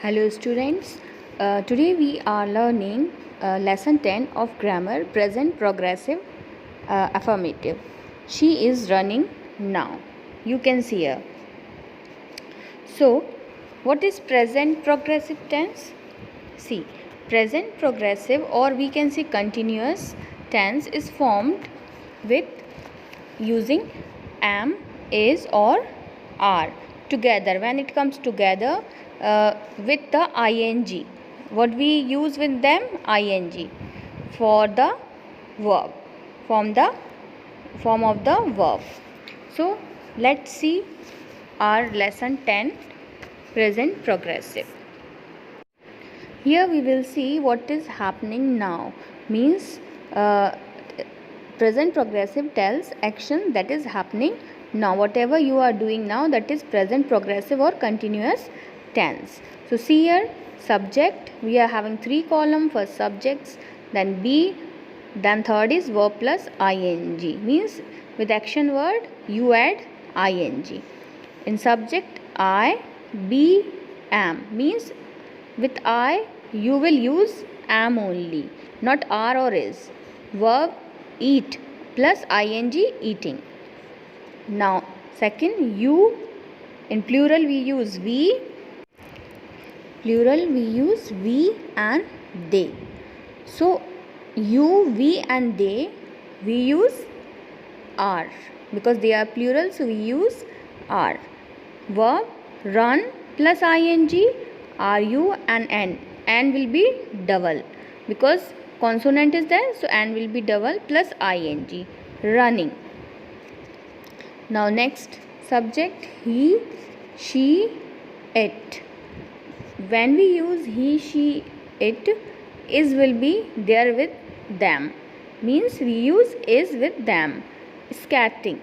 Hello students, today we are learning lesson 10 of grammar present progressive affirmative. She is running now. You can see her. So, what is present progressive tense? See, present progressive or we can say continuous tense is formed with using am, is or are together. When it comes together with the ing, what we use with them? Ing for the verb, form of the verb. So let's see our lesson 10 present progressive. Here we will see what is happening now, means present progressive tells action that is happening now. Whatever you are doing now, that is present progressive or continuous tense. So see here, subject, we are having 3 columns. First subjects, then be, then third is verb plus ing, means with action word you add ing. In subject I, be, am, means with I you will use am only, not are or is. Verb eat plus ing, eating. Now second, you, in plural we use we, and they. So you, we and they, we use are because they are plural, so we use are. Verb run plus ing, ru and n will be double because consonant is there, so n will be double plus ing, running. Now next subject, he, she, it. When we use he, she, it, is will be there with them, means we use is with them. Skating.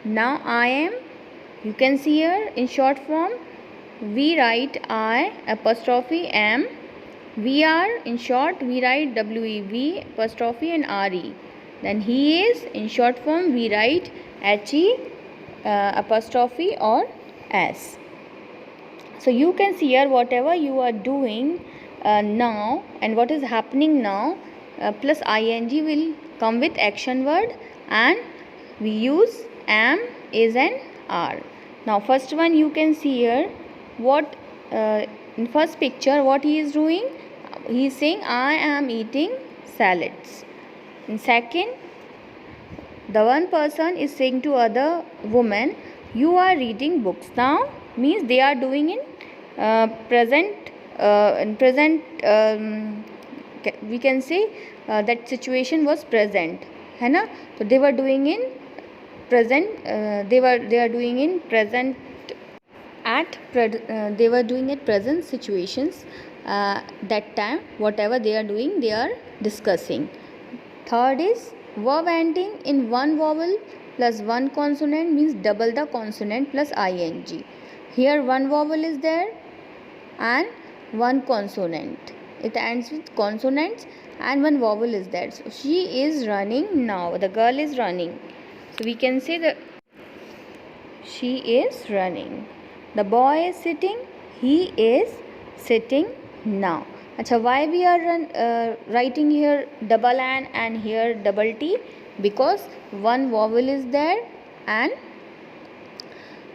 Now I am, you can see here in short form we write I apostrophe am. We are, in short we write wev apostrophe and re. Then he is, in short form we write he apostrophe or s. So you can see here whatever you are doing now and what is happening now plus ing will come with action word, and we use am, is and are. Now first one you can see here, what in first picture what he is doing, he is saying I am eating salads. In second, the one person is saying to other woman, you are reading books. Now means they are doing in present we can say that situation was present, है ना. So they were doing in present, they are doing in present they were doing at present situations. That time whatever they are doing, they are discussing. Third is verb ending in one vowel plus one consonant, means double the consonant plus ing. Here one vowel is there and one consonant, it ends with consonants and one vowel is there. So she is running now, the girl is running, so we can say that she is running. The boy is sitting, he is sitting now. Acha, why we are writing here double n and here double t? Because one vowel is there, and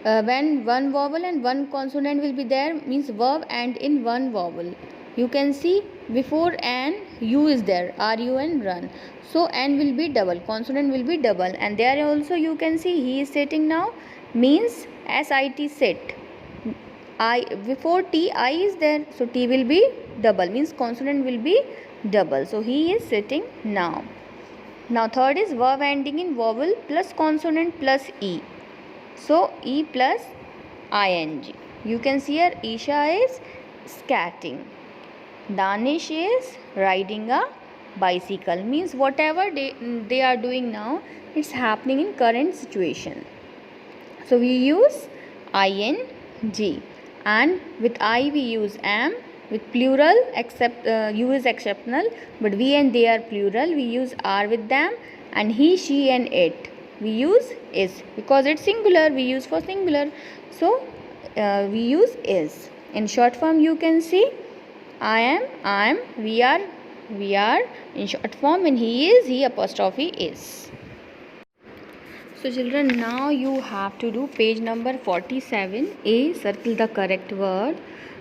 when one vowel and one consonant will be there, means verb and in one vowel. You can see before n u is there, ru and run, so n will be double, consonant will be double, and there also you can see he is sitting now, means sit, sit. I before t I is there, so t will be double, means consonant will be double, so he is sitting now. Now third is verb ending in vowel plus consonant plus e, so e plus ing. You can see here Isha is skating, Danish is riding a bicycle, means whatever they are doing now, it's happening in current situation. So we use ing, and with I we use am, with plural except you is exceptional, but we and they are plural, we use are with them, and he, she and it we use is, because it's singular we use for singular, so we use is. In short form you can see I am, we are. In short form, and he is, he apostrophe is. So children, now you have to do page number 47. A, circle the correct word.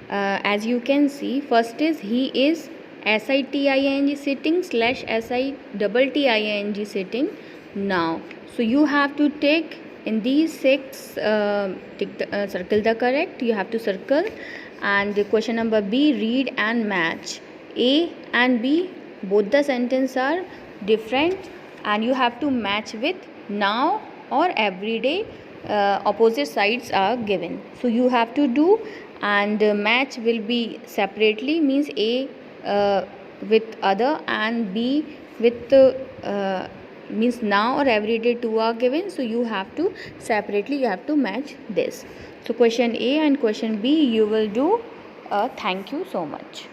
As you can see, first is he is, SITING sitting / SITTING sitting. Now, so you have to take in these 6, circle the correct. You have to circle. And the question number B, read and match. A and B, both the sentences are different, and you have to match with now or everyday. Opposite sides are given, so you have to do, and match will be separately, means A with other and B with means now or everyday, two are given, so you have to separately, you have to match this. So question A and question B you will do. Thank you so much.